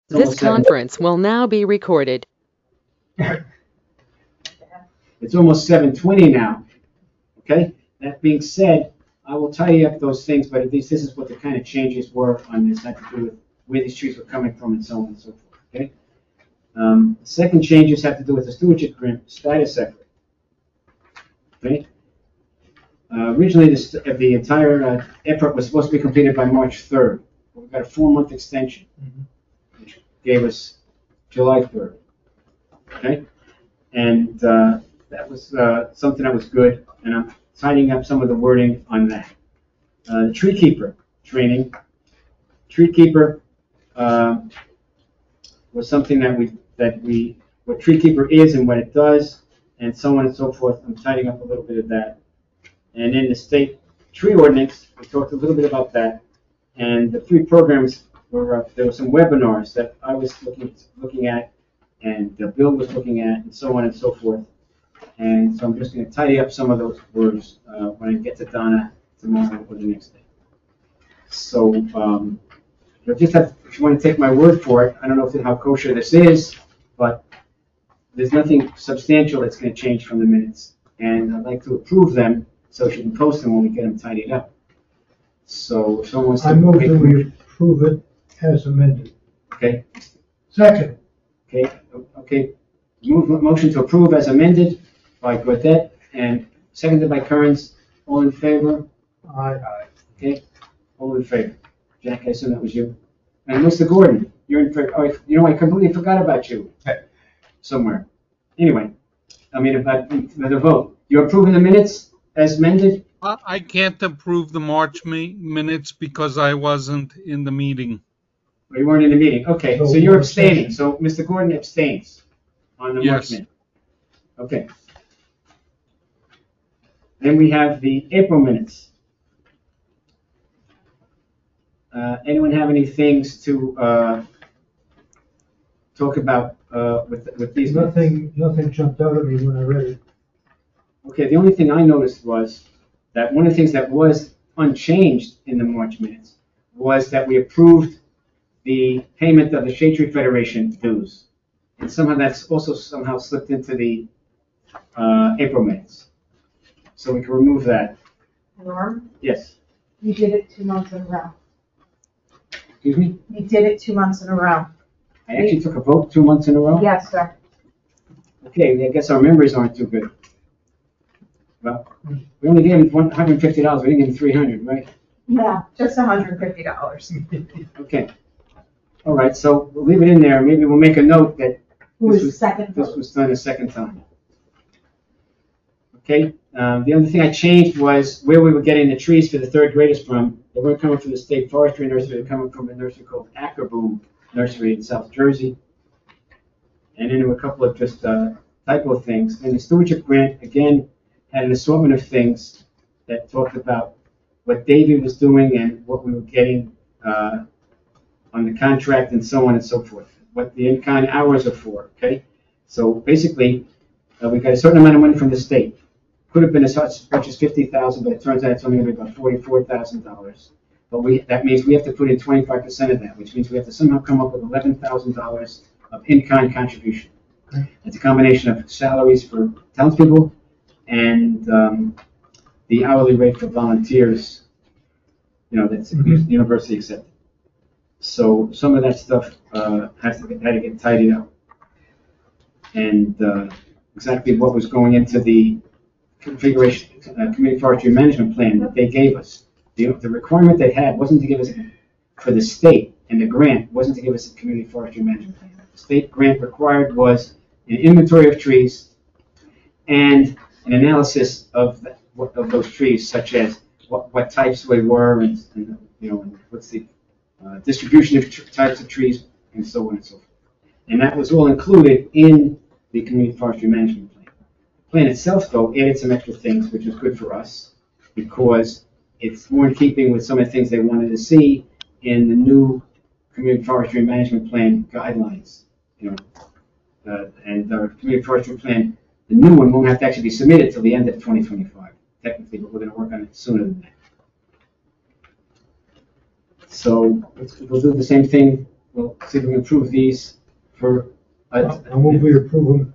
This conference will now be recorded. It's almost 7:20 now. Okay? That being said, I will tidy up those things, but at least this is what the kind of changes were on this, had to do with where these trees were coming from and so on and so forth. Okay? Second changes have to do with the stewardship grant status effort. Okay? Originally, the entire effort was supposed to be completed by March 3rd. We got a 4-month extension, which gave us July 3rd. Okay? And that was something that was good, and I'm tidying up some of the wording on that. The tree keeper training. Tree keeper was something what tree keeper is and what it does, and so on and so forth. I'm tidying up a little bit of that. And in the state tree ordinance, we talked a little bit about that. And the 3 programs were, there were some webinars that I was looking at, and Bill was looking at, and so on and so forth. And so I'm just going to tidy up some of those words when I get to Donna tomorrow or the next day. So you'll just have, if you want to take my word for it, I don't know how kosher this is, but there's nothing substantial that's going to change from the minutes. And I'd like to approve them so she can post them when we get them tidied up. So if someone wants to... I move that we approve it as amended. Okay. Second. Okay. Motion to approve as amended by Gaudette and seconded by Kearns. All in favor? Aye. Okay. All in favor. Jack, I assume that was you. And Mr. Gordon, you're in favor. Oh, you know, I completely forgot about you. Somewhere. Anyway, I mean, about the vote. You're approving the minutes as amended? I can't approve the March minutes because I wasn't in the meeting. Well, you weren't in the meeting. Okay, so you're abstaining. So Mr. Gordon abstains on the March minute. Okay. Then we have the April minutes. Anyone have any things to talk about with these minutes? Nothing jumped out at me when I read it. Okay, the only thing I noticed was that one of the things that was unchanged in the March minutes was that we approved the payment of the Shade Tree Federation dues. And somehow that's also somehow slipped into the April minutes. So we can remove that. Norm? Yes. You did it 2 months in a row. Excuse me? You did it 2 months in a row. I actually took a vote 2 months in a row? Yes, sir. Okay, I guess our memories aren't too good. Well, we only gave him $150. We didn't give him $300, right? No, just $150. Okay. All right, so we'll leave it in there. Maybe we'll make a note that this was done a second time. Okay. The other thing I changed was where we were getting the trees for the 3rd graders from. They weren't coming from the State Forestry Nursery. They were coming from a nursery called Ackerboom Nursery in South Jersey. And then there were a couple of just typo things. And the stewardship grant, again, had an assortment of things that talked about what David was doing and what we were getting on the contract and so on and so forth, what the in-kind hours are for, okay? So basically, we got a certain amount of money from the state. Could have been as much as $50,000, but it turns out it's only going to be about $44,000. But that means we have to put in 25% of that, which means we have to somehow come up with $11,000 of in-kind contribution. Okay. It's a combination of salaries for townspeople and the hourly rate for volunteers, that's university accepted. So some of that stuff had to get tidied up. And exactly what was going into the configuration community forestry management plan that they gave us. The requirement they had wasn't to give us, for the state, and the grant wasn't to give us a community forestry management plan. The state grant required was an inventory of trees and an analysis of those trees, such as what types they were, and what's the distribution of types of trees, and so on and so forth. And that was all included in the community forestry management plan. The plan itself, though, added some extra things, which was good for us, because it's more in keeping with some of the things they wanted to see in the new community forestry management plan guidelines. And our community forestry plan, the new one, won't have to actually be submitted till the end of 2025, technically, but we're going to work on it sooner than that. So we'll do the same thing we'll see if we can approve these for. I'll move we approve them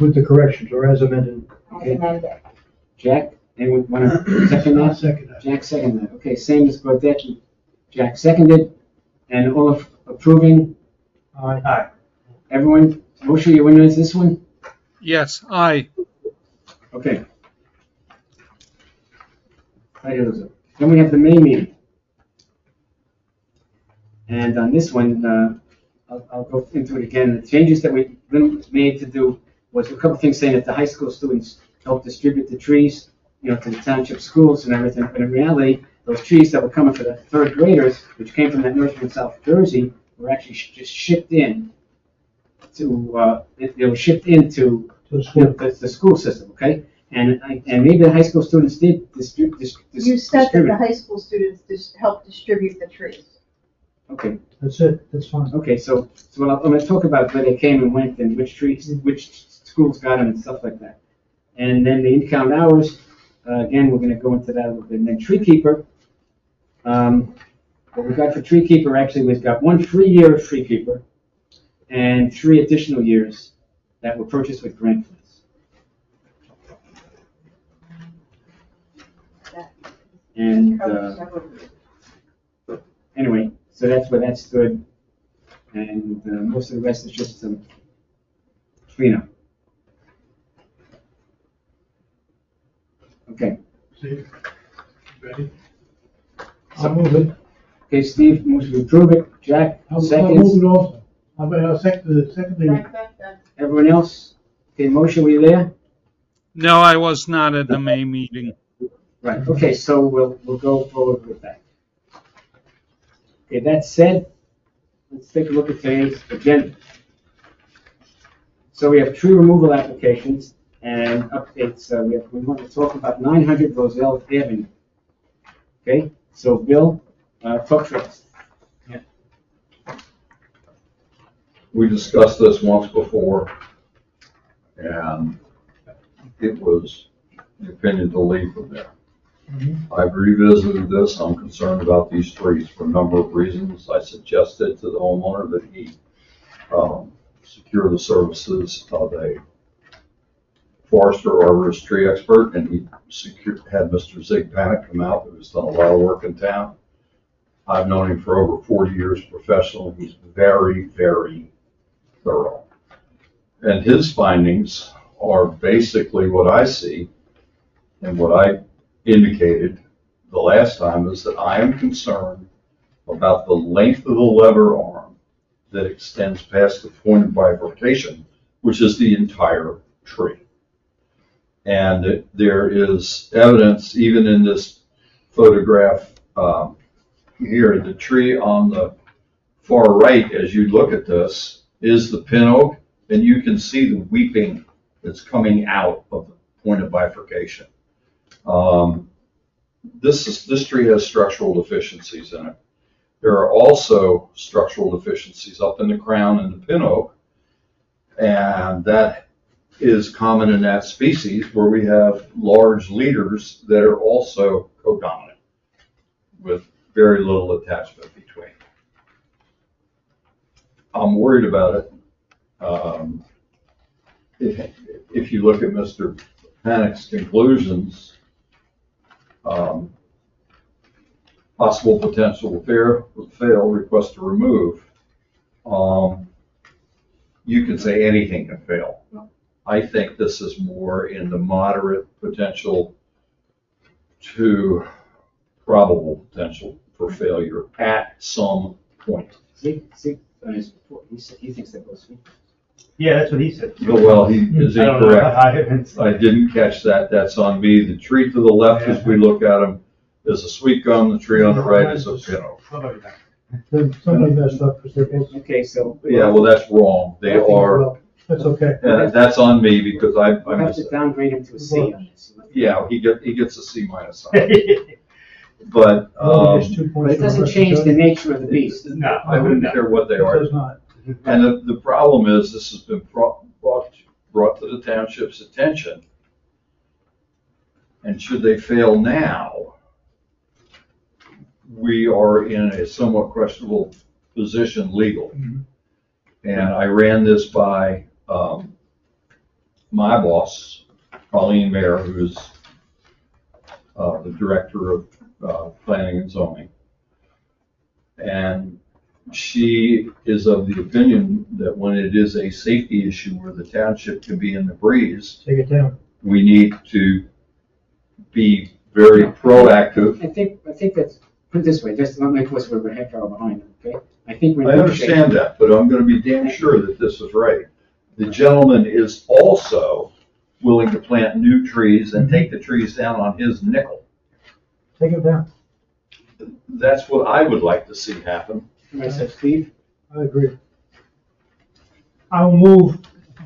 with the corrections or as amended. Okay. Amended. Jack, anyone want to second I'll that? second that. Jack seconded that. Okay, same as Gordecki. Jack seconded, and all of approving. Aye. Everyone, Moshe, you want to answer this one? Yes, aye. Okay. Right, Elizabeth. Then we have the May meeting. And on this one, I'll go into it again. The changes that we made to do was a couple things saying that the high school students help distribute the trees, to the township schools and everything. But in reality, those trees that were coming for the third graders, which came from that nursery in South Jersey, were actually just shipped in to, they were shipped into To the school. the school system, okay? And maybe the high school students did distribute. You said that the high school students just help distribute the trees. Okay, That's it, that's fine. okay, so what I'm going to talk about where they came and went and which trees, which schools got them and stuff like that. And then the in-count hours, again, we're going to go into that a little bit. And then tree keeper, what we got for tree keeper, actually, we've got 1 free year of tree keeper and 3 additional years that were purchased with grant funds. And anyway, so that's where that stood. And most of the rest is just some cleanup. Okay. Steve, ready? I'll move it. Okay, Steve moves to approve it. Jack, I'll move seconds. it also. I'll second the. Everyone else? Okay, motion, were you there? No, I was not at the May meeting. Right, okay, so we'll go forward with that. Okay, that said, let's take a look at today's agenda. So we have tree removal applications and updates. We want to talk about 900 Roselle Avenue. Okay, so Bill, talk to us. We discussed this once before, and it was the opinion to leave from there. I've revisited this. I'm concerned about these trees for a number of reasons. I suggested to the homeowner that he secure the services of a forester or arborist tree expert, and he had Mr. Zig Panic come out, who's done a lot of work in town. I've known him for over 40 years professional. He's very, very thorough. And his findings are basically what I see, and what I indicated the last time is that I am concerned about the length of the lever arm that extends past the point of bifurcation, which is the entire tree. And there is evidence, even in this photograph here, the tree on the far right, as you look at this, is the pin oak, and you can see the weeping that's coming out of the point of bifurcation. This tree has structural deficiencies in it. There are also structural deficiencies up in the crown and the pin oak, and that is common in that species where we have large leaders that are also codominant with very little attachment between. I'm worried about it. If you look at Mr. Panic's conclusions, possible potential fail, request to remove. You could say anything can fail. I think this is more in the moderate potential to probable potential for failure at some point. Zig, on his report, he thinks they're both sweet. Yeah, that's what he said. Well, he is I don't know. incorrect. I haven't. I didn't catch that. That's on me. The tree to the left, as we look at them, is a sweet gum. The tree on the right is a pin oak. How about that? Then somebody messed up because they're both. Okay, so. Yeah, well, that's wrong. They are, That's okay. that's on me because I We'll have missed to it. downgrade him to a C on this. Yeah, he gets a C minus on it. But, Only gets 2 But points it for doesn't the change rest the of it. nature of the beast. No, I wouldn't care what they It are. does not. And the problem is, this has been brought to the township's attention. And should they fail now, we are in a somewhat questionable position legally. And I ran this by my boss, Colleen Mayer, who's the director of planning and zoning. And she is of the opinion that when it is a safety issue where the township can be in the breeze, Take it down. we need to be very proactive. I think that's, put it this way, just not make us we're head far behind, okay? I think we're. I understand that, but I'm gonna be damn sure that this is right. The gentleman is also willing to plant new trees and take the trees down on his nickel. Take it down. That's what I would like to see happen. Myself, Steve, I agree. I'll move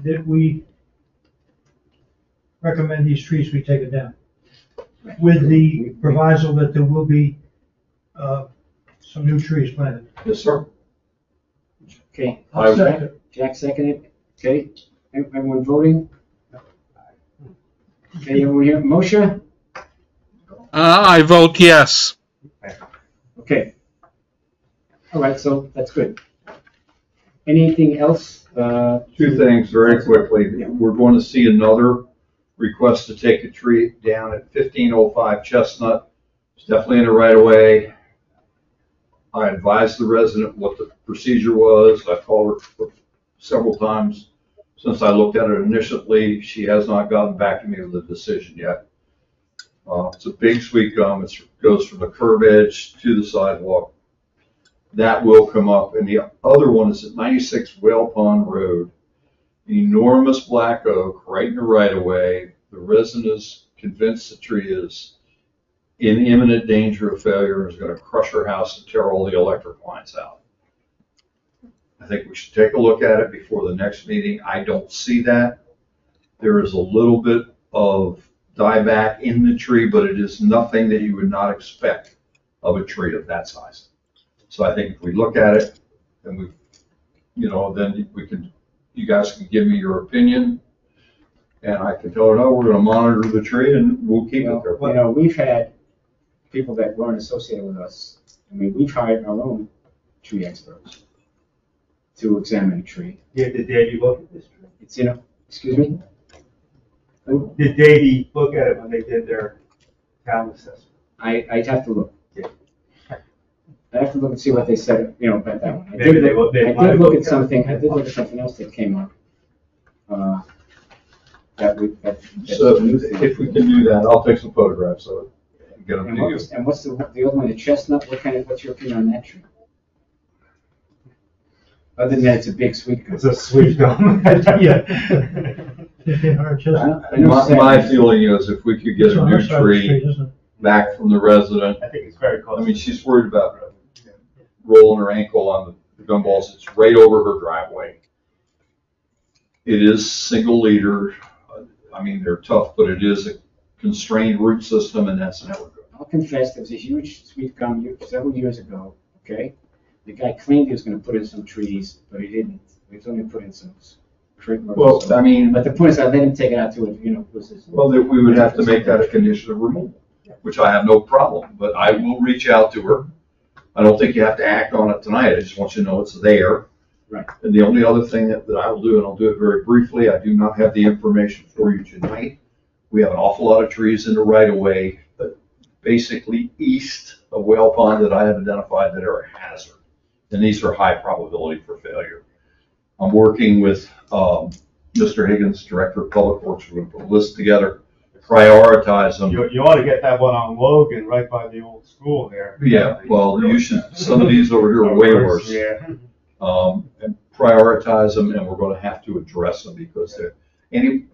that we recommend these trees be taken down, with the proviso that there will be some new trees planted. Yes, sir. okay. I- Jack seconded, okay, everyone voting? Okay, everyone here, Moshe? I vote yes. Okay. All right, so that's good. Anything else? Two things very quickly. We're going to see another request to take a tree down at 1505 Chestnut. It's definitely in the right of way. I advised the resident what the procedure was. I've called her several times since I looked at it initially. She has not gotten back to me with a decision yet. It's a big sweet gum. It goes from the curb edge to the sidewalk. That will come up. And the other one is at 96 Whale Pond Road. Enormous black oak right in the right of way. The resident is convinced the tree is in imminent danger of failure and is going to crush her house and tear all the electric lines out. I think we should take a look at it before the next meeting. I don't see that. There is a little bit of dieback in the tree, but it is nothing that you would not expect of a tree of that size. So I think if we look at it and we, then we can, you guys can give me your opinion and I can tell her, no, we're going to monitor the tree and we'll keep it there. We've had people that weren't associated with us. I mean, we've hired our own tree experts to examine a tree. Yeah, did Davey look at this tree? It's, excuse me? Did Davey look at it when they did their town assessment? I'd have to look. I have to look and see what they said, about that one. I Maybe did they look at something else that came up. So if we can do that, I'll take some photographs of it and get them to you. And what's the other one, the chestnut? What's your opinion on that tree? Other than that, it's a big sweet gum. It's a sweet gum. Yeah. My feeling is if we could get a new tree back from the resident, I think it's very close. I mean, she's worried about rolling her ankle on the gumballs. It's right over her driveway. It is single leader. I mean, they're tough, but it is a constrained root system, and that's never good. I'll confess, there was a huge sweet gum several years ago, okay? The guy claimed he was going to put in some trees, but he didn't. He was only put in some treatment. Well, I mean, But the point is, I let him take it out to it, was his. well, that we would have to make that a condition of removal, which I have no problem, but I will reach out to her. I don't think you have to act on it tonight. I just want you to know it's there. Right. And the only other thing that I will do, and I'll do it very briefly, I do not have the information for you tonight. We have an awful lot of trees in the right of way, but basically east of Whale Pond that I have identified that are a hazard. And these are high probability for failure. I'm working with Mr. Higgins, Director of Public Works. We're going to put a list together, prioritize them. You ought to get that one on Logan, right by the old school there. Yeah, well, you should, some of these over here are way worse. Yeah. And prioritize them, and we're going to have to address them because anyone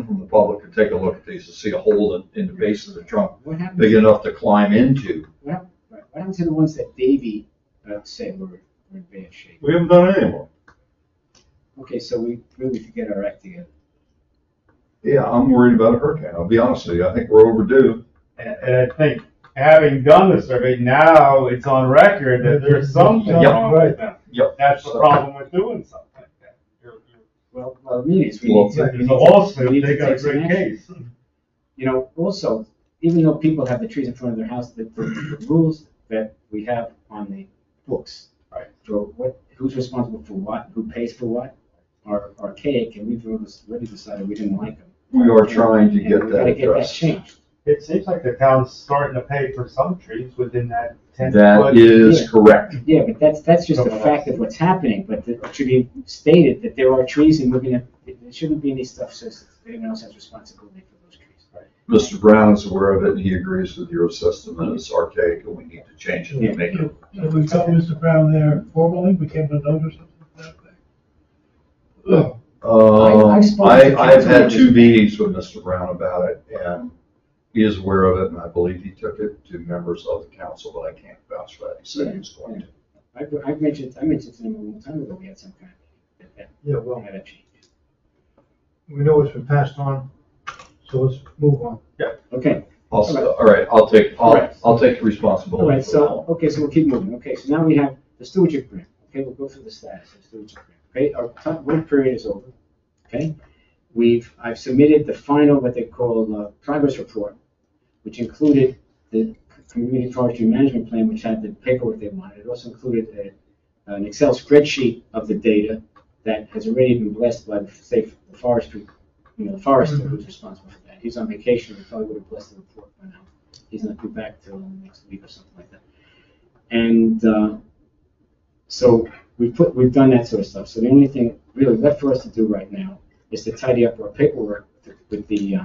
from the public could take a look at these and see a hole in the base of the trunk big enough to climb into. What happened to the ones that Davey said were in bad shape? We haven't done any more. Okay, so we really could get our act together. Yeah, I'm worried about a hurricane. I'll be honest with you. I think we're overdue. And I think having done the survey, now it's on record that there's something wrong with them. Yep. That's the problem with doing something like that. Well, I mean, it's, we Well, need to. There's a lawsuit, we need they to got a take some great action. case. Also, even though people have the trees in front of their house, the rules that we have on the books. Right. So who's responsible for what, who pays for what, are archaic, and we've already decided we didn't like them. We are trying to And get we that gotta get that addressed. changed. It seems like the town's starting to pay for some trees within that 10 That foot. is Yeah. correct. Yeah, but that's just a fact of what's happening, but it should be stated that there are trees and we're gonna, there shouldn't be any stuff says that anyone else has responsibility for those trees. Mr. Brown is aware of it, and he agrees with your assessment, that it's archaic, and we need to change it Yeah. to make it. Have we told Mr. Brown there formally, we came to note or something like that? I've spoken to I've had council 2 meetings with Mr. Brown about it, and he is aware of it, and I believe he took it to members of the council, but I can't vouch for that. He said he was going to. I mentioned to them a long time ago, we had some kind of, that Yeah, well, had a change. we know it's been passed on, so let's move on. Okay, Also, all right, I'll take All responsibility. right, so, okay, so we'll keep moving. Okay, so now we have the stewardship grant. Okay, we'll go through the status of the stewardship grant. Okay, our top work period is over. Okay, I've submitted the final, what they call, progress report, which included the community forestry management plan, which had the paperwork they wanted. It also included an Excel spreadsheet of the data that has already been blessed by the forestry, the forester who's responsible for that. He's on vacation, we probably would have blessed the report by now. He's not due back till next week or something like that. And so we've done that sort of stuff. So the only thing really left for us to do right now is to tidy up our paperwork with the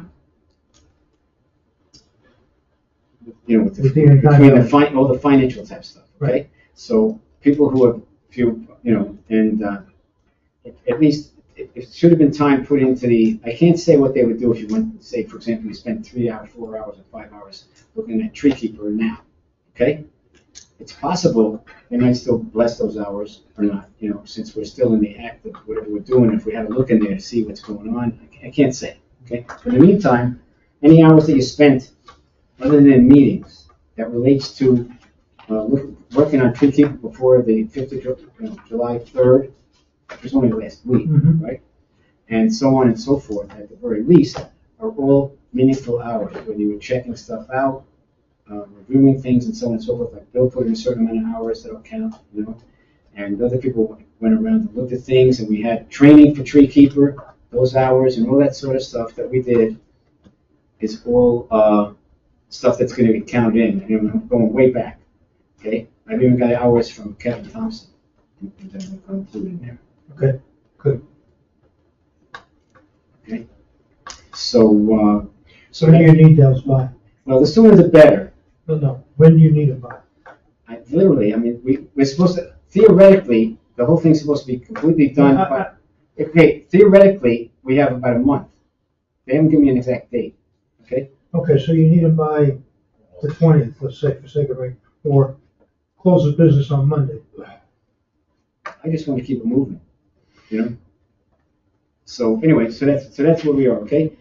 between all the financial type stuff. Okay, Right. so people who have and at least it should have been time put into the. I can't say what they would do if you went, say, for example, you spent 3 hours, 4 hours, or 5 hours looking at tree keeper now. Okay, it's possible they might still bless those hours or not. Since we're still in the act of whatever we're doing. If we had a look in there to see what's going on, I can't say. Okay, but in the meantime, any hours that you spent other than meetings that relates to working on tree keeping before the 5th of July 3rd, which was only last week, Mhm. right? And so on and so forth, at the very least, are all meaningful hours, when you were checking stuff out, reviewing things and so on and so forth, like Bill put in a certain amount of hours that'll count, and other people went around and looked at things, and we had training for tree keeper, those hours, and all that sort of stuff that we did is all stuff that's going to be counted in, and I'm going way back, okay? I've even got hours from Kevin Thompson, and then we'll include in there. Okay, good. Okay, so, So when do you need those by? well, the sooner the better. No, when do you need them by? We're supposed to, theoretically, the whole thing's supposed to be completely done by, okay, theoretically, we have about a month. They haven't given me an exact date, okay? Okay, so you need them by the 20th, let's say, for sake of it, or close the business on Monday. I just want to keep it moving, So anyway, so that's where we are, okay?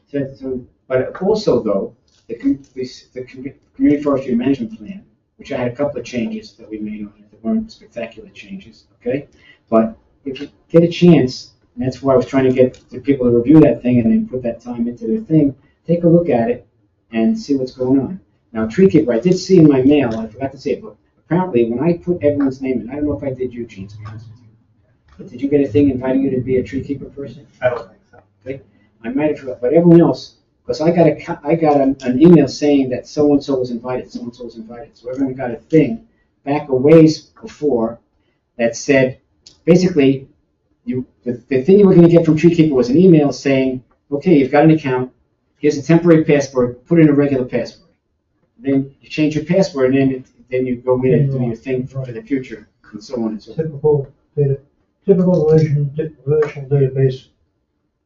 But also though, the community forestry management plan, which I had a couple of changes that we made on it that weren't spectacular changes, okay? But if you get a chance, and that's why I was trying to get the people to review that thing and then put that time into their thing, take a look at it and see what's going on. Now, tree keeper, I did see in my mail, I forgot to say it, but apparently when I put everyone's name in, I don't know if I did Eugene, to be honest with you. But did you get a thing inviting you to be a tree keeper person? I don't think so. Okay, I might have forgot, but everyone else, because I got an email saying that so-and-so was invited, so-and-so was invited. So everyone got a thing back a ways before that said, basically, the thing you were going to get from Tree Keeper was an email saying, okay, you've got an account, here's a temporary password, put in a regular password. Then you change your password, and then you go in and do your thing for the future, and so on and so forth. Typical relational database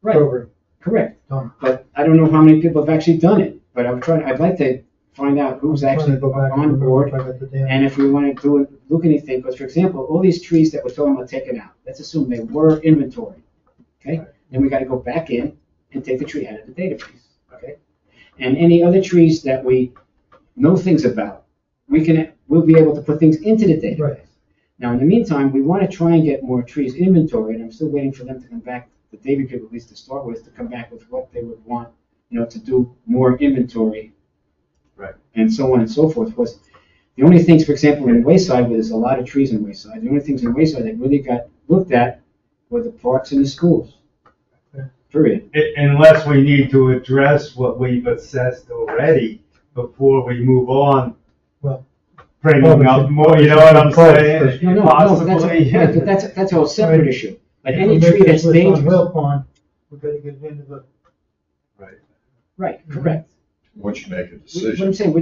Right, program. correct. Done. But I don't know how many people have actually done it. But I'd like to find out who's I'm trying actually to go back and on remember board. if I got the damn- And if we want to look anything, because for example, all these trees that we're talking about taking out, let's assume they were inventory, okay? Then we got to go back in and take the tree out of the database, okay? And any other trees that we know things about, we'll be able to put things into the database. Right. Now, in the meantime, we want to try and get more trees inventory, and I'm still waiting for them to come back, the Davy people at least to start with, to come back with what they would want, to do more inventory. Right. And so on and so forth. Was The only things, for example, in Wayside, where there's a lot of trees in Wayside, the only things in Wayside that really got looked at were the parks and the schools. Period. Unless we need to address what we've assessed already before we move on. Well, bringing up more, you know what I'm saying? No, Possibly. that's a whole separate issue. Like if any we make tree that's this list on dangerous. Mill Pond, we're gonna get into the, Right, correct. Once you make a What I'm decision. saying,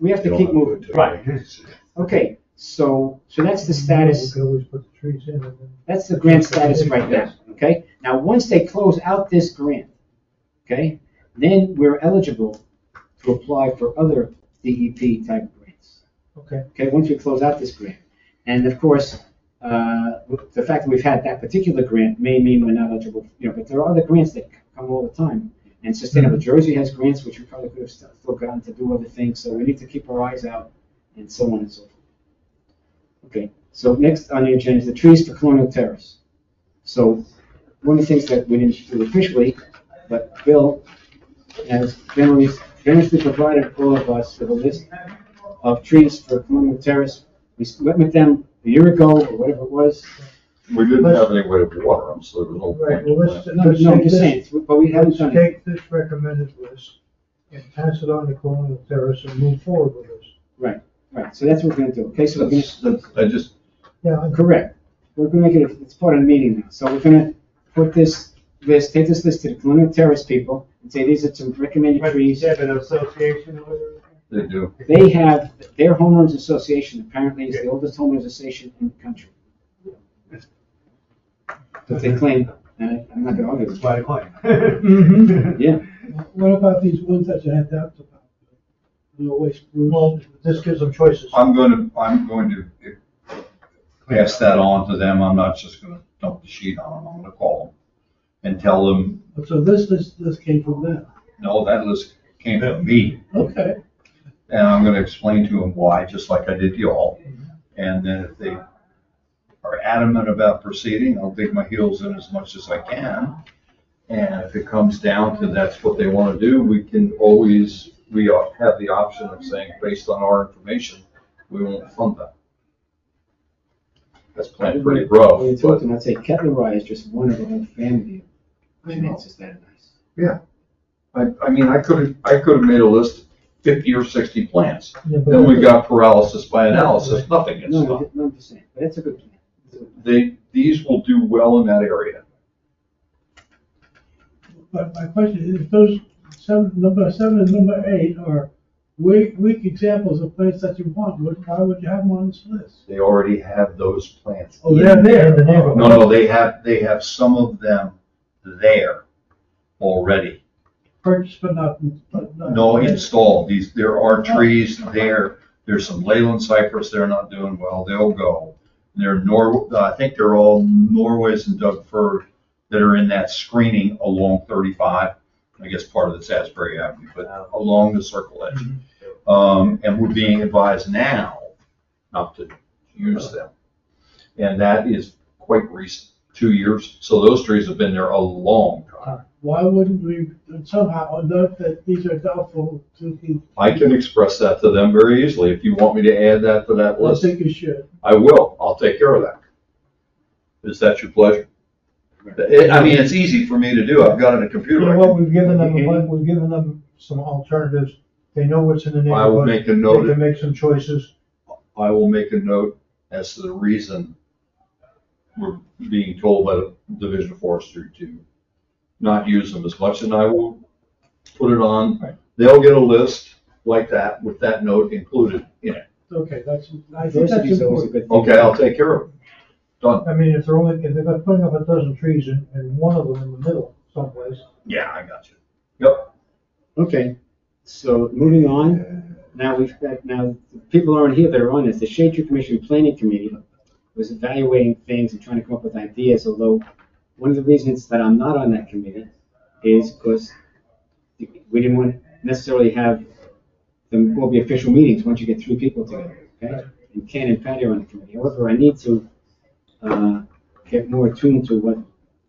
we have to you keep don't have moving. to Right. make a decision. Okay, so that's the we status, could always put the trees in and then. that's the grant status right now, okay? Now, once they close out this grant, okay, then we're eligible to apply for other DEP type grants. Okay. Okay, once we close out this grant. And of course, the fact that we've had that particular grant may mean we're not eligible, but there are other grants that come all the time. And Sustainable Jersey has grants, which we probably could have still gotten to do other things, so we need to keep our eyes out, and so on and so forth. Okay, so next on the agenda is the trees for Colonial Terrace. So one of the things that we didn't do officially, but Bill has generously provided all of us with a list of trees for Colonial Terrace. We went with them a year ago, or whatever it was. We didn't have any way to water them, so there was no Right, point. well, let's No, I'm take just saying, but we haven't let's done it. take this recommended list and pass it on to Colonial Terrace and move forward with this. Right, so that's what we're gonna do, okay? So we're gonna, Yeah, correct. We're gonna make it, it's part of the meeting now. So we're gonna put this list, take this list to the Colonial Terrace people and say, these are some recommended trees. Have an association with it? They do. They have, their homeowners association apparently is the oldest homeowners association in the country. But they claim, and I'm not gonna argue with Quite a claim. it. Yeah, What about these ones that you had doubts about? No way spruce? well, this gives them choices. I'm going to pass that on to them. I'm not just gonna dump the sheet on them. I'm gonna call them and tell them, So this came from them? no, that list came from me. Okay. And I'm gonna explain to them why, just like I did to y'all. And then if they are adamant about proceeding, I'll dig my heels in as much as I can. And if it comes down to that's what they want to do, we have the option of saying, based on our information, we won't fund that. That's playing pretty rough, when you talk to them, I'd say Kettler Rye is just one of a whole family of plants, is that nice? I mean, I could have made a list of 50 or 60 plants. Yeah, but- Then we got paralysis by analysis, nothing gets No, done. I'm just saying, but that's a good plan. That's a good plan. These will do well in that area. But my question is, if those number 7 and number 8 are weak examples of plants that you want, why would you have them on this list? They already have those plants. Oh, they're there. In the neighborhood. No, they have some of them there already. Purchased but not. No, installed. There are trees there. There's some Leyland cypress, they're not doing well. They'll go. I think they're all Norways and Doug fir that are in that screening along 35. I guess part of it's Asbury Avenue, but along the circle edge. And we're being advised now not to use them. And that is quite recent, 2 years. So those trees have been there a long time. Why wouldn't we somehow note that these are doubtful to the, I can express that to them very easily. If you want me to add that to that I list, think you should. I will. I'll take care of that. Is that your pleasure? I mean, it's easy for me to do. I've got it in a You computer. know what, we've given them some alternatives. They know what's in the I will neighborhood. make a They note. can make some choices. I will make a note as to the reason we're being told by the Division of Forestry to not use them as much, and I will put it on. Right. They'll get a list like that with that note included in it. Okay, I think that's Diversity is always a important. good thing. Okay, I'll take care of it. Done. I mean, if they've got putting up a dozen trees and one of them in the middle someplace. Yeah, I got you. Yep. Okay, so moving on, now the people aren't here that are on this, the Shade Tree Commission Planning Committee was evaluating things and trying to come up with ideas, although one of the reasons that I'm not on that committee is because we didn't want to necessarily have them all be official meetings once you get 3 people together, okay? And Ken and Patty are on the committee. However, I need to get more attuned to what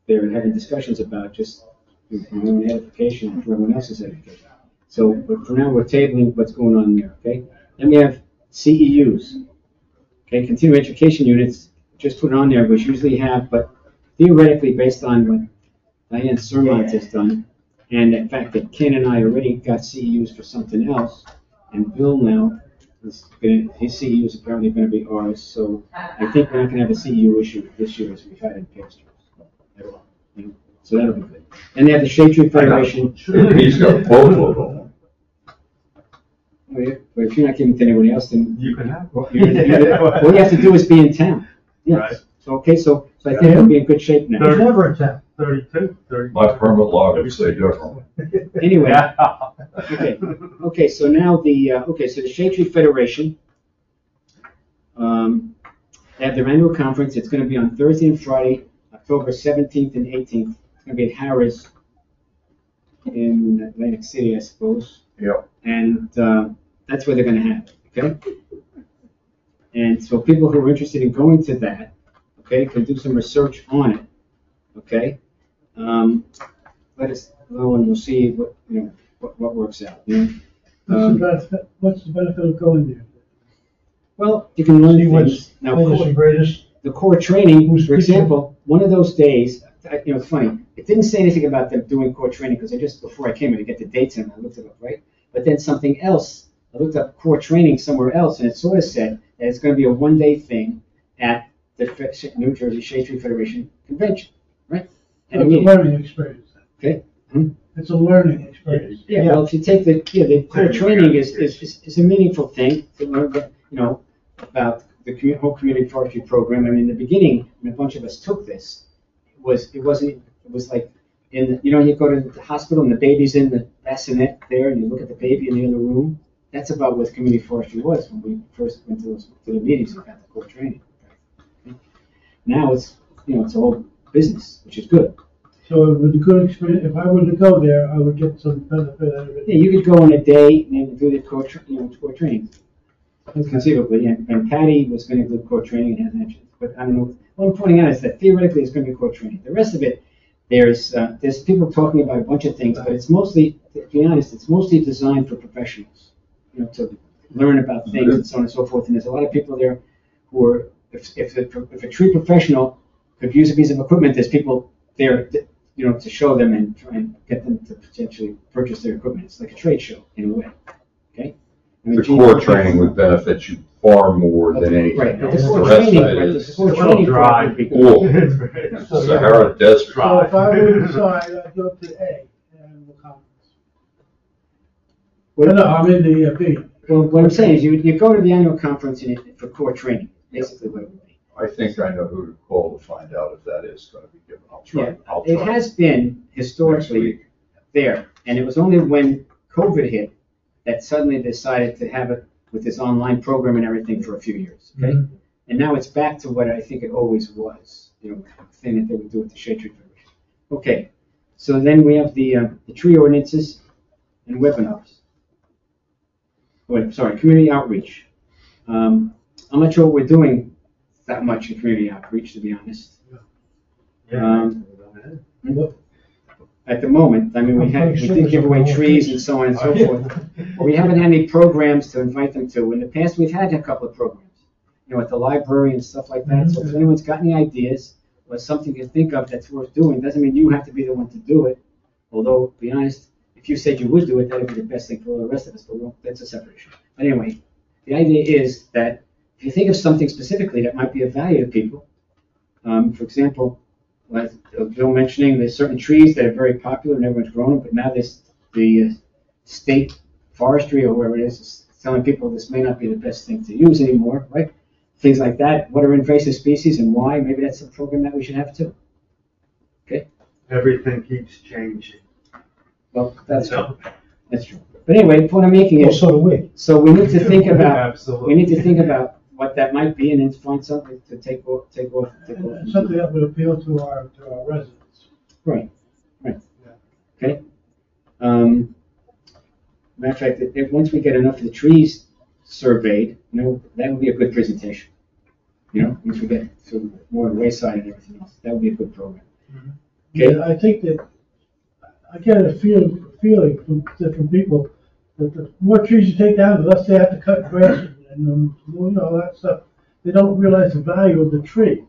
they're having discussions about, just for my own edification and for everyone else's edification. So, but for now, we're tabling what's going on there, okay? Then we have CEUs, okay, continuing education units, just put it on there, which usually have, but theoretically, based on what Diane Sermont has done, and the fact that Ken and I already got CEUs for something else, and Bill now, his CEU is apparently going to be ours, so I think we're not going to have a CEU issue this year as we've had in past years. So that'll be good. And they have the Shade Tree Federation. He's got both of them. But if you're not giving it to anybody else, then You can have one. all you have to do is be in town. Yes. Right. So, okay, so I think we'll be in good shape now. He's never in town. 32, 30. My permit law would say different. Anyway, Yeah. okay, so now so the Shade Tree Federation, they have their annual conference. It's going to be on Thursday and Friday, October 17th and 18th. It's going to be at Harrah's in Atlantic City, I suppose. Yep. And that's where they're going to have it, okay? And so people who are interested in going to that, okay, can do some research on it, okay? Let us know and we'll see what works out. You know? What's the benefit of going there? Well, you can learn See what's things. Now, latest and greatest. the core training, Who's for example, one of those days, it's funny, it didn't say anything about them doing core training because before I came in to get the dates in, I looked it up, right? But then something else, I looked up core training somewhere else and it sort of said that it's going to be a one-day thing at the New Jersey Shade Tree Federation Convention, right? It's a learning experience. Okay. It's a learning experience. Yeah, well, if you take the core training is a meaningful thing to learn, about the whole community forestry program. I mean, in the beginning, when a bunch of us took this, it was like you go to the hospital and the baby's in the bassinet there, and you look at the baby in the other room. That's about what community forestry was when we first went to the meetings and got the core training. Now it's it's a whole business, which is good. So it would be a good experience. If I were to go there, I would get some benefit out of it. Yeah, you could go on a day and do the core training. Conceivably, and Patty was going to do core training and hasn't mentioned, but I don't know. What I'm pointing out is that theoretically it's going to be core training. The rest of it, there's people talking about a bunch of things, but it's mostly, to be honest, it's mostly designed for professionals, to learn about things and so on and so forth. And there's a lot of people there who are, if a tree professional could use a piece of equipment, there's people there, to show them and try and get them to potentially purchase their equipment. It's like a trade show in a way. Okay. The core training would benefit you far more than anything Right, but else. the The core rest training, of it right, is the core training part would be cool. Sahara Desert. So if I were to decide, I'd go to A, and the conference. No, I'm in the B. Well, what I'm saying is you go to the annual conference for core training, basically what it would be. I think I know who to call to find out if that is going to be given. I'll try. Yeah, I'll it try. has been Next historically week. there, and it was only when COVID hit that suddenly decided to have it with this online program and everything for a few years, okay? Mhm. And now it's back to what I think it always was, the thing that they would do with the Shade Tree Federation. Okay, so then we have the tree ordinances and webinars. Wait, sorry, community outreach. I'm not sure what we're doing that much in community outreach, to be honest. At the moment, I mean, we did give away trees and so on and so forth. We haven't had any programs to invite them to. In the past, we've had a couple of programs, at the library and stuff like that. So if anyone's got any ideas or something you think of that's worth doing, doesn't mean you have to be the one to do it. Although, to be honest, if you said you would do it, that would be the best thing for all the rest of us, but that's a separate issue. But anyway, the idea is that if you think of something specifically that might be of value to people, for example, like Bill mentioning, there's certain trees that are very popular and everyone's grown them, but now the state forestry or whoever it is telling people this may not be the best thing to use anymore, right? Things like that. What are invasive species and why? Maybe that's a program that we should have too. Okay? Everything keeps changing. Well, that's true. That's true. But anyway, the point I'm making Well, is, so do we. so we need to think about, Absolutely. we need to think about what that might be and then find something to take off. And something that would appeal to our residents. Right. Okay. Matter of fact, if once we get enough of the trees surveyed, that would be a good presentation. Once we get to more wayside and everything else, that would be a good program. Okay. Yeah, I think that I get a feeling from different people that the more trees you take down, the less they have to cut grass you know, all that stuff. They don't realize the value of the tree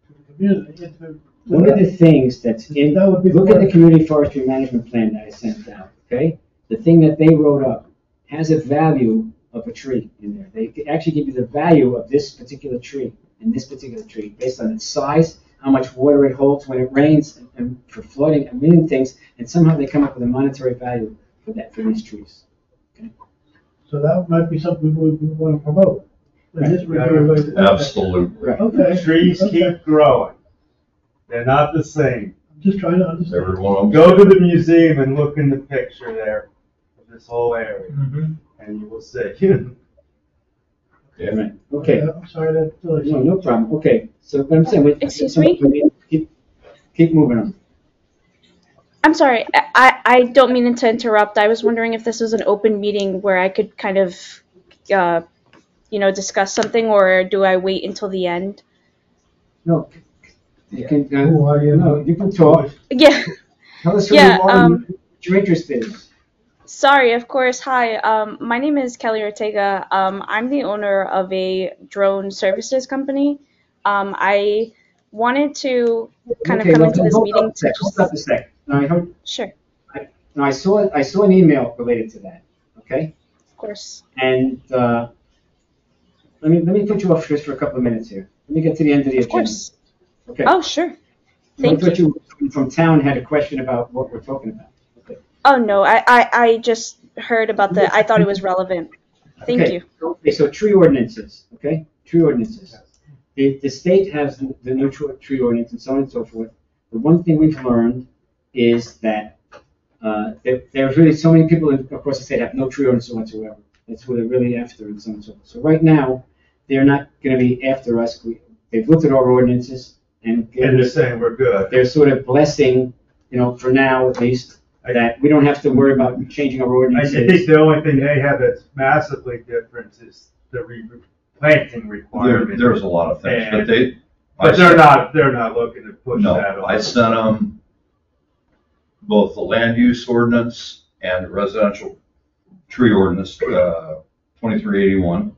to the community. One of the things that's in, That would be look at the part- community forestry management plan that I sent out, okay? The thing that they wrote up has a value of a tree in there. They actually give you the value of this particular tree and this particular tree based on its size, how much water it holds when it rains, and for flooding, a million things, and somehow they come up with a monetary value for that, for these trees. So that might be something we want to promote. And this would be a way to- Absolutely. Right. Okay. Trees Okay. keep growing. They're not the same. I'm just trying to understand. Every one of them. Go to the museum and look in the picture there of this whole area, and you will see. Yeah. Right, okay. I'm sorry that. No, no problem, okay. So, but I'm saying, Excuse me? Keep moving on. I'm sorry, I don't mean to interrupt. I was wondering if this was an open meeting where I could kind of, discuss something, or do I wait until the end? No, you can, Who are you? no, you can talk. Yeah, Tell us who Yeah, you are and what your interest is. sorry, of course. Hi, my name is Kelly Ortega. I'm the owner of a drone services company. I wanted to kind Okay, of come well, into this hold meeting up a to sec, hold up a sec. Now, Sure, I saw an email related to that, okay? of course. And, let me put you off just for a couple of minutes here. Let me get to the end of the Of agenda. course. Okay. Oh, sure. So Thank I thought you from town had a question about what we're talking about. Okay. Oh, no, I just heard about I thought it was relevant. Thank Okay. you. Okay, so tree ordinances, okay? Tree ordinances. The state has the new tree ordinance and so on and so forth. The one thing we've learned is that there's really so many people across the state have no tree ordinance whatsoever. That's who they're really after and so on and so forth. So right now, they're not going to be after us. They've looked at our ordinances and And they're saying we're good. they're sort of blessing, for now at least, that we don't have to worry about changing our I ordinances. think the only thing they have that's massively different is the planting requirement. There's a lot of things, but But they're not looking to push No, that on. I sent them both the land use ordinance and the residential tree ordinance, 2381.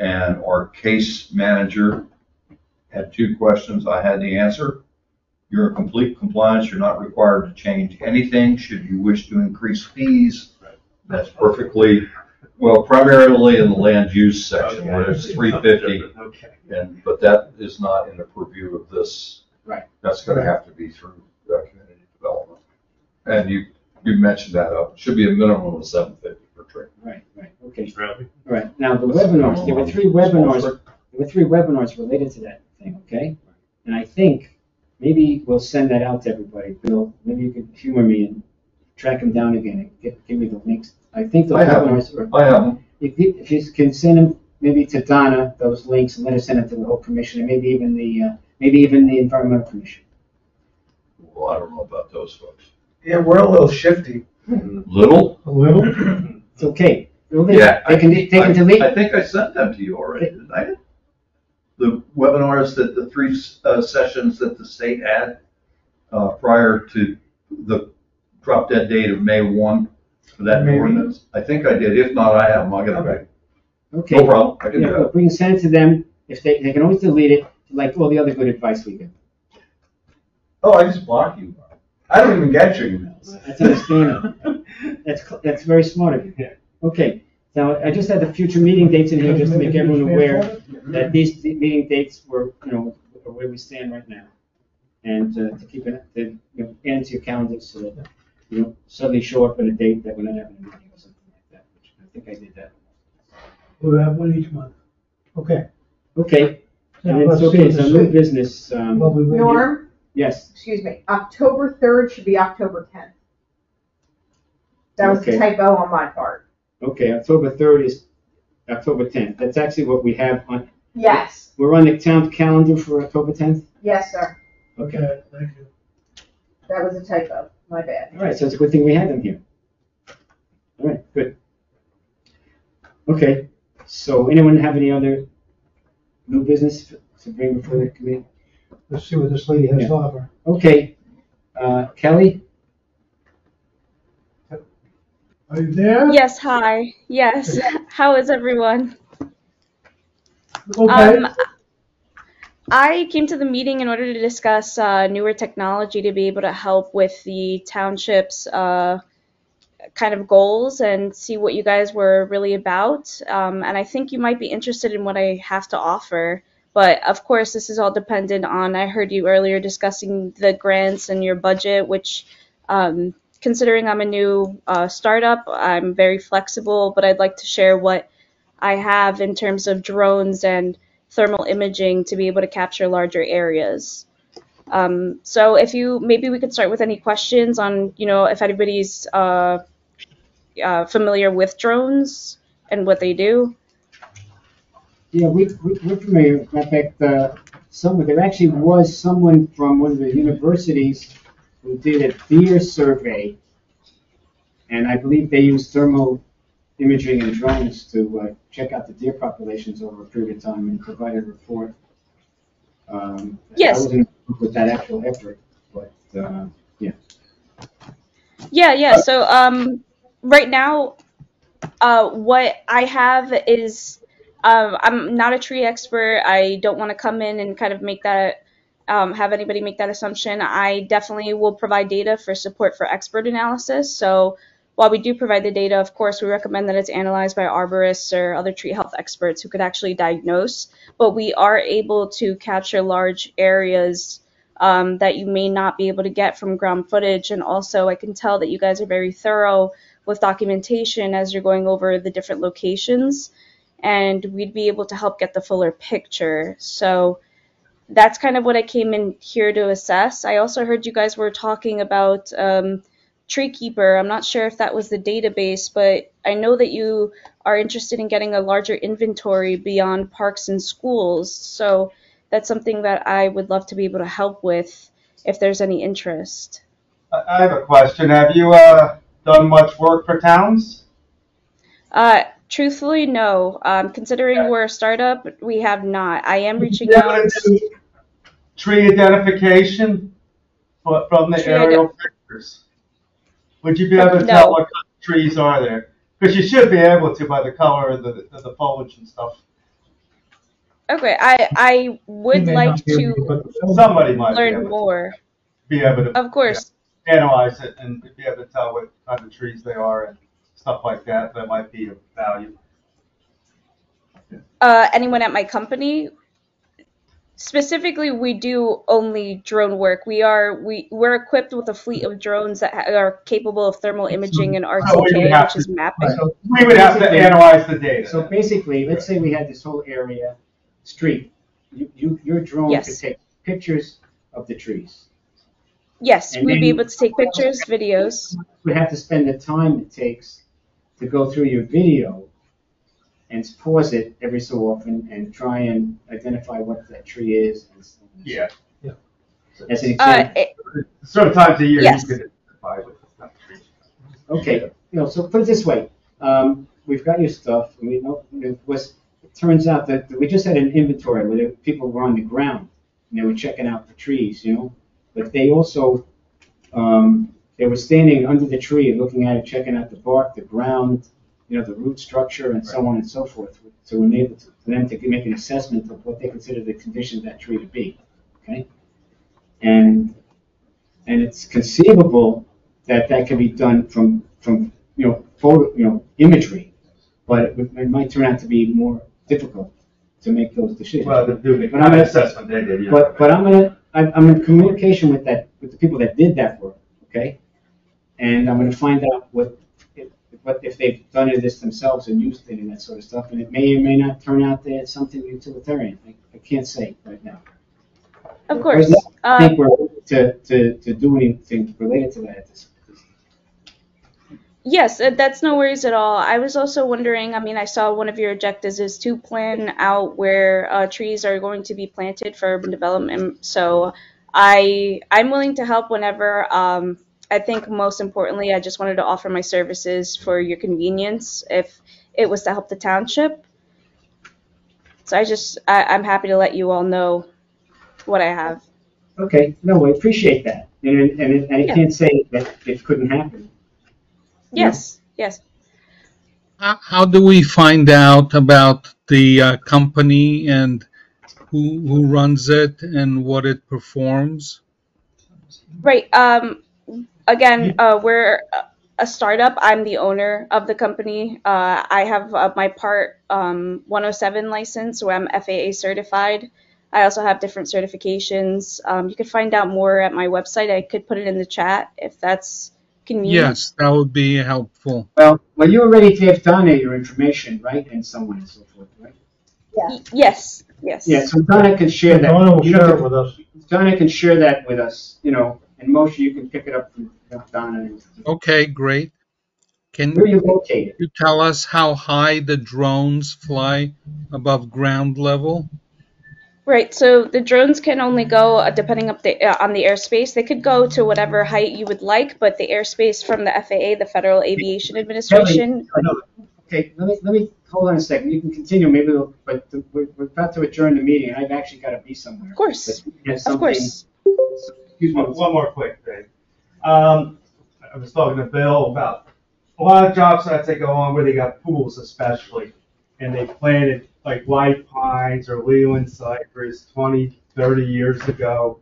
And our case manager had 2 questions. I had the answer. You're in complete compliance. You're not required to change anything. Should you wish to increase fees, that's perfectly, well, primarily in the land use section where it's 350. Okay. But that is not in the purview of this. Right. That's gonna have to be through community development. And you mentioned that up, it should be a minimum of 750 per tree. Right, okay. Really? All right, now the webinars, there were 3 webinars related to that thing, okay? And I think maybe we'll send that out to everybody. Bill, maybe you could humor me and track them down again and give me the links. I think those I have webinars are. I have them. If you can send them maybe to Donna, those links, and let her send them to the whole commission, and maybe even the Environmental Commission. Well, I don't know about those folks. Yeah, we're a little shifty. Little? A little? It's okay. Yeah. They can delete. I think I sent them to you already, didn't I? The webinars that the 3 sessions that the state had prior to the drop dead date of May 1 for that Maybe. ordinance. I think I did. If not, I have them. I'll get them back. Okay. No problem. I can do Yeah, that. look, we can send it to them. If they can always delete it, like all the other good advice we give. Oh, I just block you. I don't even get your emails. That's understandable. That's very smart of you. Yeah. Okay, now I just had the future meeting dates in here just to make everyone aware that these meeting dates were, where we stand right now. And to keep it, add to your calendars so that you don't suddenly show up at a date that we're not having a meeting or something like that, which I think I did that. We'll have one each month. Okay. Okay, Now, and it's let's see okay, what so the new state- business, what we will do. Norm, yes, excuse me, October 3rd should be October 10th. That was Okay. a typo on my part. okay, October 3rd is October 10th. That's actually what we have on, Yes, we're on the town calendar for October 10th? yes, sir. Okay, thank you. That was a typo, my bad. All right, so it's a good thing we had them here. All right, good. Okay, so anyone have any other new business to bring before the committee? Let's see what this lady has Yeah. to offer. Okay, Kelly? Are you there? Yes, hi. Yes. How is everyone? Okay, I came to the meeting in order to discuss newer technology to be able to help with the township's kind of goals and see what you guys were really about. And I think you might be interested in what I have to offer. But of course, this is all dependent on, I heard you earlier discussing the grants and your budget, which, considering I'm a new startup, I'm very flexible, but I'd like to share what I have in terms of drones and thermal imaging to be able to capture larger areas. So if you, maybe we could start with any questions on, if anybody's familiar with drones and what they do. Yeah, we're familiar. In fact, there actually was someone from one of the universities who did a deer survey, and I believe they used thermal imaging and drones to check out the deer populations over a period of time and provide a report. I Yes. wasn't involved with that actual effort, but yeah. Yeah. So right now, what I have is I'm not a tree expert. I don't want to come in and kind of make that have anybody make that assumption. I definitely will provide data for support for expert analysis. So while we do provide the data, of course, we recommend that it's analyzed by arborists or other tree health experts who could actually diagnose. But we are able to capture large areas that you may not be able to get from ground footage. And also, I can tell that you guys are very thorough with documentation as you're going over the different locations, and we'd be able to help get the fuller picture. So that's kind of what I came in here to assess. I also heard you guys were talking about Treekeeper. I'm not sure if that was the database, but I know that you are interested in getting a larger inventory beyond parks and schools. So that's something that I would love to be able to help with if there's any interest. I have a question. Have you done much work for towns? Truthfully, no. Considering we're a startup, we have not. I am reaching Yeah, out. tree identification from the Tree aerial pictures. Would you be able to tell No. what kind of trees are there? Because you should be able to by the color of the foliage and stuff. Okay, I You would may like not be able to put the film- Somebody might be learn able more. to be able to Of course. analyze it and be able to tell what kind of trees they are and stuff like that. That might be of value. Anyone at my company? Specifically, we do only drone work. We're equipped with a fleet of drones that are capable of thermal imaging and RTK, which is mapping. So We would have to basically- analyze the data. So basically, let's say we had this whole area, street. Your drone could Yes. take pictures of the trees. Yes, And we'd be then- able to take pictures, videos. We have to spend the time it takes to go through your video and pause it every so often and try and identify what that tree is. And so on. Yeah. As an example. Certain times a year Yes. you could identify what kind of trees. Okay, so put it this way, we've got your stuff, and we know, it turns out that we just had an inventory where people were on the ground, and they were checking out the trees, but they also, they were standing under the tree, looking at it, checking out the bark, the ground, the root structure, and so on and so forth, to enable for them to make an assessment of what they consider the condition of that tree to be, okay? And it's conceivable that can be done from photo, imagery, but it might turn out to be more difficult to make those decisions. Well, the But I'm gonna- assessment they did, yeah. But I'm in communication with the people that did that work, okay? And I'm gonna find out what if they've done this themselves and used it and that sort of stuff, and it may or may not turn out that it's something utilitarian. I can't say right now. Of course. I think we're to do anything related to that at this. Yes, that's no worries at all. I was also wondering, I saw one of your objectives is to plan out where trees are going to be planted for urban development. So I'm willing to help whenever. I think most importantly, I just wanted to offer my services for your convenience if it was to help the township. So I'm happy to let you all know what I have. Okay, no, I appreciate that, and I Yeah. can't say that it couldn't happen. Yes, yes. How do we find out about the company and who runs it and what it performs? Right. Again, we're a startup. I'm the owner of the company. I have my Part 107 license where I'm FAA certified. I also have different certifications. You could find out more at my website. I could put it in the chat if that's convenient. Yes, that would be helpful. Well, you already gave Donna your information, right, and someone and so forth, right? Yes. Yes. Yeah, so Donna can share that. Donna will You don't share have it to- with us. Donna can share that with us, and Moshe, you can pick it up from Donna. Okay, great. Can Where are you located? you tell us how high the drones fly above ground level? Right. So the drones can only go depending on the airspace. They could go to whatever height you would like, but the airspace from the FAA, the Federal Aviation Administration. Okay, let me hold on a second. You can continue. Maybe we're about to adjourn the meeting, and I've actually got to be somewhere. Of course. But Of course. Excuse me. One more quick thing. I was talking to Bill about a lot of job sites that go on where they got pools especially, and they planted like white pines or Leland cypress 20, 30 years ago,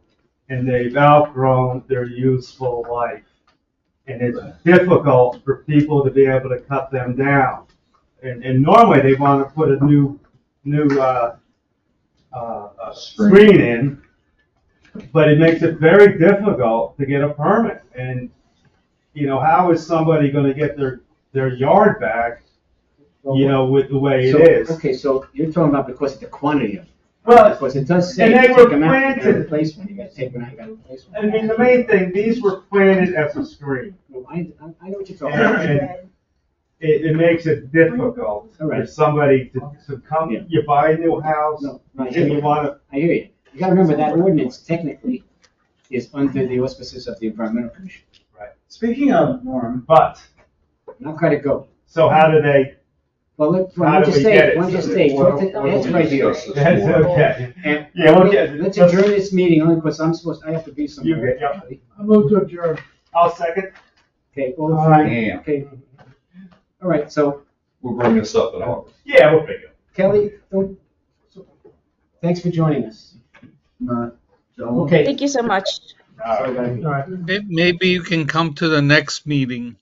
and they've outgrown their useful life. And it's difficult for people to be able to cut them down. And normally they want to put a new screen in, but it makes it very difficult to get a permit. And how is somebody going to get their yard back? With the way it is. Okay, so you're talking about because of the quantity of. Well, Because it does say. and they take were them out, you gotta planted. replace one. You got to take one out. You got to replace one. I mean, the main thing, these were planted as a screen. No, I know what you're talking about. And it makes it difficult All for right. somebody to come. Yeah. You buy a new house, No, right. and you want to. I hear you. You got to remember that ordinance technically is under the auspices of the Environmental Commission. Speaking of, Norm, But Not quite a go. so how do they? Well, let's How do just we say, get it? let's just say, that's right here. That's okay. And Yeah, we'll get. let's adjourn this meeting only because I have to be You somewhere. get- yeah. I move to adjourn. I'll second. Okay, all All right. Damn. Okay. All right, so We'll bring this up in August. Yeah, we'll figure it. Kelly, thanks for joining us. Okay. Thank you so much. So, All right. Maybe you can come to the next meeting.